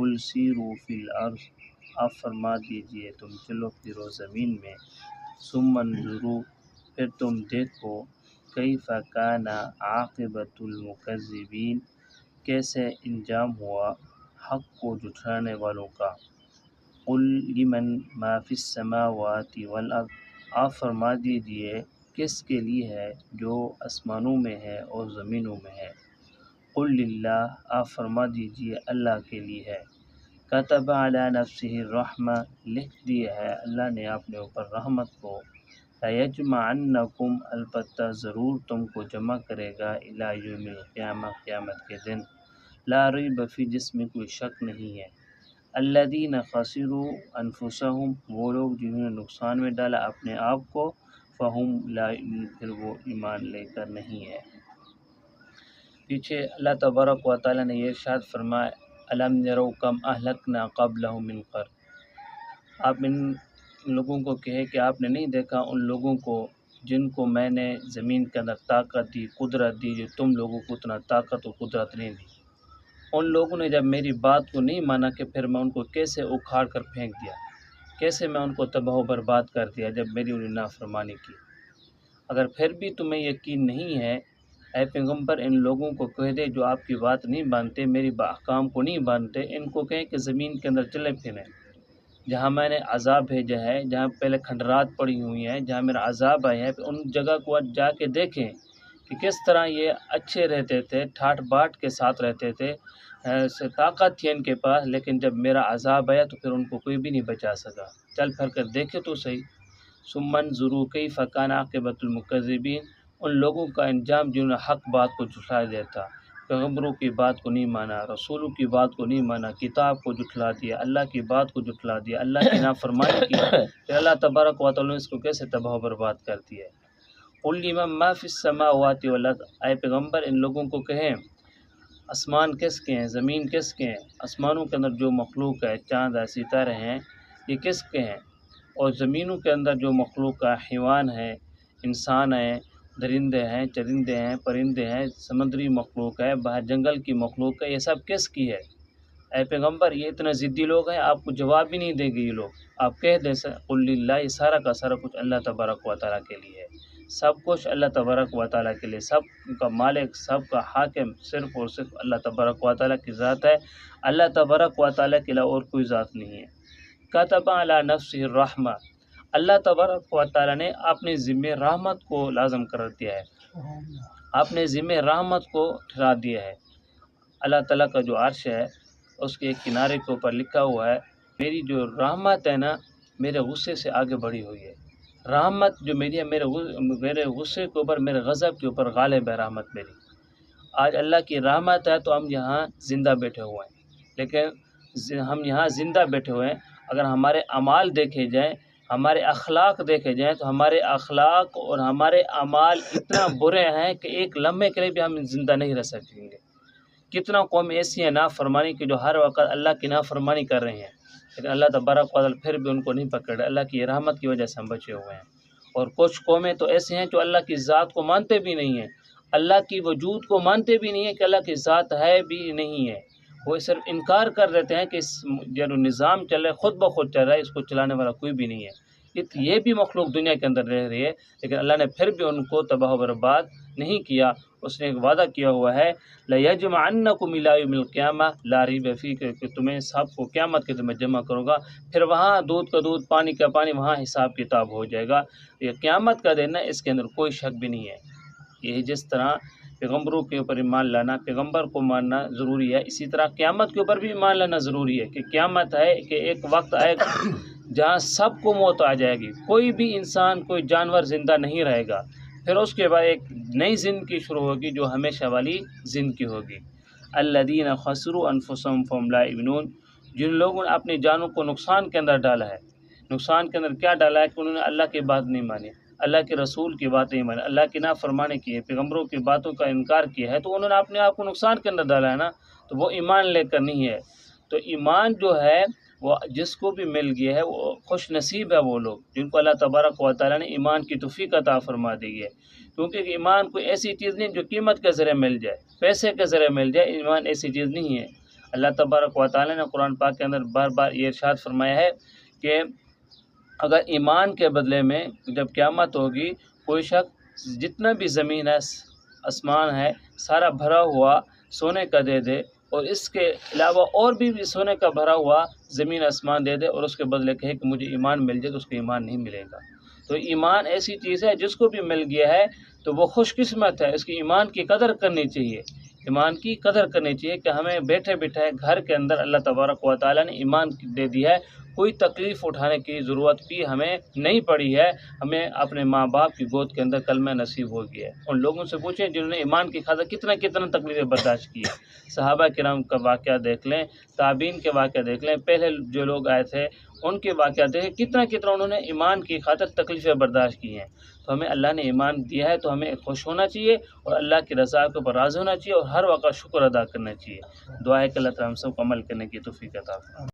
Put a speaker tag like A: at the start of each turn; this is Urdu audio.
A: قل سیروا فی الارض، آپ فرما دیجئے تم چلو پھرو زمین میں، ثم انظروا، پھر تم دیکھو، کیف کان عاقبۃ المکذبین، کیسے انجام ہوا حق کو جھٹلانے والوں کا۔ قل لمن ما فی السماوات والارض، آپ فرما دیجئے کس کے لیے ہے جو آسمانوں میں ہے اور زمینوں میں ہے۔ قل للہ، آپ فرما دیجئے اللہ کے لیے ہے۔ کتب علی نفسہ الرحمہ، لکھ دیا ہے اللہ نے اپنے اوپر رحمت کو۔ لیجمعنکم، البتہ ضرور تم کو جمع کرے گا، الی یوم القیامہ، قیامت کے دن۔ لا ریب فی، جس میں کوئی شک نہیں ہے۔ الذین خسروا انفسہم، وہ لوگ جنہوں نے نقصان میں ڈالا اپنے آپ کو، فہم لا یؤمنون، پھر وہ ایمان لے کر نہیں ہے۔ پیچھے اللہ تبارک و تعالیٰ نے یہ ارشاد فرمایا، الم یروا کم اہلکنا قبلہم من قرن، آپ ان لوگوں کو کہے کہ آپ نے نہیں دیکھا ان لوگوں کو جن کو میں نے زمین کے اندر طاقت دی، قدرت دی، جو تم لوگوں کو اتنا طاقت و قدرت نہیں دی۔ ان لوگوں نے جب میری بات کو نہیں مانا کہ پھر میں ان کو کیسے اکھاڑ کر پھینک دیا، کیسے میں ان کو تباہ و برباد کر دیا جب میری انہیں نافرمانی کی۔ اگر پھر بھی تمہیں یقین نہیں ہے، اے پیغمبر ان لوگوں کو کہہ دے جو آپ کی بات نہیں مانتے، میری احکام کو نہیں مانتے، ان کو کہیں کہ زمین کے اندر چلے پھریں، جہاں میں نے عذاب بھیجا ہے، جہاں پہلے کھنڈرات پڑی ہوئی ہیں، جہاں میرا عذاب آیا ہے، ان جگہ کو جا کے دیکھیں کہ کس طرح یہ اچھے رہتے تھے، ٹھاٹ باٹ کے ساتھ رہتے تھے، طاقت تھی ان کے پاس، لیکن جب میرا عذاب آیا تو پھر ان کو کوئی بھی نہیں بچا سکا۔ چل پھر کر دیکھے تو صحیح۔ ثم انظروا کیف کان عاقبۃ المکذبین، ان لوگوں کا انجام جنہوں نے حق بات کو جھٹلا دیا تھا، پیغمبروں کی بات کو نہیں مانا، رسولوں کی بات کو نہیں مانا، کتاب کو جھٹلا دیا، اللہ کی بات کو جھٹلا دیا، اللہ کی نافرمانی کی، پھر اللہ تبارک و تعالیٰ نے اس کو کیسے تباہ و برباد کر دیا ہے۔ قل لمن ما فی السماوات والارض، اے پیغمبر ان لوگوں کو کہیں آسمان کس کے ہیں، زمین کس کے ہیں، آسمانوں کے اندر جو مخلوق ہے، چاند ہے، ستارے ہیں، یہ کس کے ہیں، اور زمینوں کے اندر جو مخلوق ہے، حیوان ہے، انسان ہیں، درندے ہیں، چرندے ہیں، پرندے ہیں، سمندری مخلوق ہے، باہر جنگل کی مخلوق ہے، یہ سب کس کی ہے؟ اے پیغمبر یہ اتنے ضدی لوگ ہیں، آپ کو جواب بھی نہیں دیں گے یہ لوگ۔ آپ کہہ دیں قل للہ، یہ سارا کا سارا کچھ اللہ تبارک و تعالیٰ کے لیے ہے، سب کچھ اللہ تبارک و تعالیٰ کے لیے، سب کا مالک، سب کا حاکم صرف اور صرف اللہ تبارک و تعالیٰ کی ذات ہے، اللہ تبارک و تعالیٰ کے علاوہ اور کوئی ذات نہیں ہے۔ کتب علی نفسہ الرحمہ، اللہ تبارک و تعالیٰ نے اپنے ذمہ رحمت کو لازم قرار دیا ہے، اپنے ذمہ رحمت کو ٹھہرا دیا ہے۔ اللہ تعالیٰ کا جو عرش ہے اس کے ایک کنارے کے اوپر لکھا ہوا ہے، میری جو رحمت ہے نا میرے غصے سے آگے بڑھی ہوئی ہے، رحمت جو میری ہے میرے غصے کے اوپر، میرے غضب کے اوپر غالب ہے رحمت میری۔ آج اللہ کی رحمت ہے تو ہم یہاں زندہ بیٹھے ہوئے ہیں، لیکن ہم یہاں زندہ بیٹھے ہوئے ہیں، اگر ہمارے اعمال دیکھے جائیں، ہمارے اخلاق دیکھے جائیں تو ہمارے اخلاق اور ہمارے اعمال اتنا برے ہیں کہ ایک لمحے کے لیے بھی ہم زندہ نہیں رہ سکیں گے۔ کتنا قوم ایسی ہیں نافرمانی کی جو ہر وقت اللہ کی نافرمانی کر رہے ہیں، لیکن اللہ تبارک و تعالیٰ پھر بھی ان کو نہیں پکڑ رہا، اللہ کی رحمت کی وجہ سے ہم بچے ہوئے ہیں۔ اور کچھ قومیں تو ایسے ہیں جو اللہ کی ذات کو مانتے بھی نہیں ہیں، اللہ کی وجود کو مانتے بھی نہیں ہیں کہ اللہ کی ذات ہے بھی نہیں ہے، وہ صرف انکار کر دیتے ہیں کہ اس جو نظام چل رہا ہے خود بخود چل رہا ہے، اس کو چلانے والا کوئی بھی نہیں ہے۔ یہ بھی مخلوق دنیا کے اندر رہ رہی ہے، لیکن اللہ نے پھر بھی ان کو تباہ و برباد نہیں کیا۔ اس نے ایک وعدہ کیا ہوا ہے، لَيَجْمَعَنَّكُمْ إِلَىٰ يَوْمِ الْقِيَامَةِ لَا رَيْبَ فِيهِ، کہ تمہیں سب کو قیامت کے دن میں جمع کروں گا، پھر وہاں دودھ کا دودھ، پانی کا پانی، وہاں حساب کتاب ہو جائے گا۔ یہ قیامت کا دن ہے، اس کے اندر کوئی شک بھی نہیں ہے۔ یہ جس طرح پیغمبروں کے اوپر ایمان لانا، پیغمبر کو ماننا ضروری ہے، اسی طرح قیامت کے اوپر بھی ایمان لانا ضروری ہے کہ قیامت ہے، کہ ایک وقت آئے گا جہاں سب کو موت آ جائے گی، کوئی بھی انسان، کوئی جانور زندہ نہیں رہے گا، پھر اس کے بعد ایک نئی زندگی شروع ہوگی جو ہمیشہ والی زندگی ہوگی۔ الذین خسروا انفسهم فهم لا یؤمنون، جن لوگوں نے اپنی جانوں کو نقصان کے اندر ڈالا ہے۔ نقصان کے اندر کیا ڈالا ہے کہ انہوں نے اللہ کی بات نہیں مانی، اللہ کے رسول کی بات نہیں مانی، اللہ کی نافرمانی کی ہے، پیغمبروں کی باتوں کا انکار کیا ہے، تو انہوں نے اپنے آپ کو نقصان کے اندر ڈالا ہے نا، تو وہ ایمان لے کر نہیں ہے۔ تو ایمان جو ہے وہ جس کو بھی مل گیا ہے وہ خوش نصیب ہے، وہ لوگ جن کو اللہ تبارک و تعالیٰ نے ایمان کی توفیق عطا فرما دی ہے، کیونکہ ایمان کوئی ایسی چیز نہیں جو قیمت کے ذریعے مل جائے، پیسے کے ذریعے مل جائے، ایمان ایسی چیز نہیں ہے۔ اللہ تبارک و تعالی نے قرآن پاک کے اندر بار بار یہ ارشاد فرمایا ہے کہ اگر ایمان کے بدلے میں جب قیامت ہوگی کوئی شخص جتنا بھی زمین ہے آسمان ہے سارا بھرا ہوا سونے کا دے دے اور اس کے علاوہ اور بھی سونے کا بھرا ہوا زمین آسمان دے دے اور اس کے بدلے کہے کہ مجھے ایمان مل جائے، تو اس کو ایمان نہیں ملے گا۔ تو ایمان ایسی چیز ہے جس کو بھی مل گیا ہے تو وہ خوش قسمت ہے، اس کی ایمان کی قدر کرنی چاہیے، ایمان کی قدر کرنی چاہیے کہ ہمیں بیٹھے بیٹھے گھر کے اندر اللہ تبارک و تعالیٰ نے ایمان دے دیا ہے، کوئی تکلیف اٹھانے کی ضرورت بھی ہمیں نہیں پڑی ہے، ہمیں اپنے ماں باپ کی گود کے اندر کلمہ نصیب ہو گیا ہے۔ ان لوگوں سے پوچھیں جنہوں نے ایمان کی خاطر کتنا تکلیفیں برداشت کی ہے، صحابہ کرام کا واقعہ دیکھ لیں، تابعین کے واقعہ دیکھ لیں، پہلے جو لوگ آئے تھے ان کے واقعات دیکھیں کتنا انہوں نے ایمان کی خاطر تکلیفیں برداشت کی ہیں۔ تو ہمیں اللہ نے ایمان دیا ہے تو ہمیں خوش ہونا چاہیے اور اللہ کی رضا کے اوپر راضی ہونا چاہیے اور ہر وقت شکر ادا کرنا چاہیے۔ دعا ہے کہ اللہ تعالیٰ ہم سب کو عمل کرنے کی توفیق عطا فرمائے۔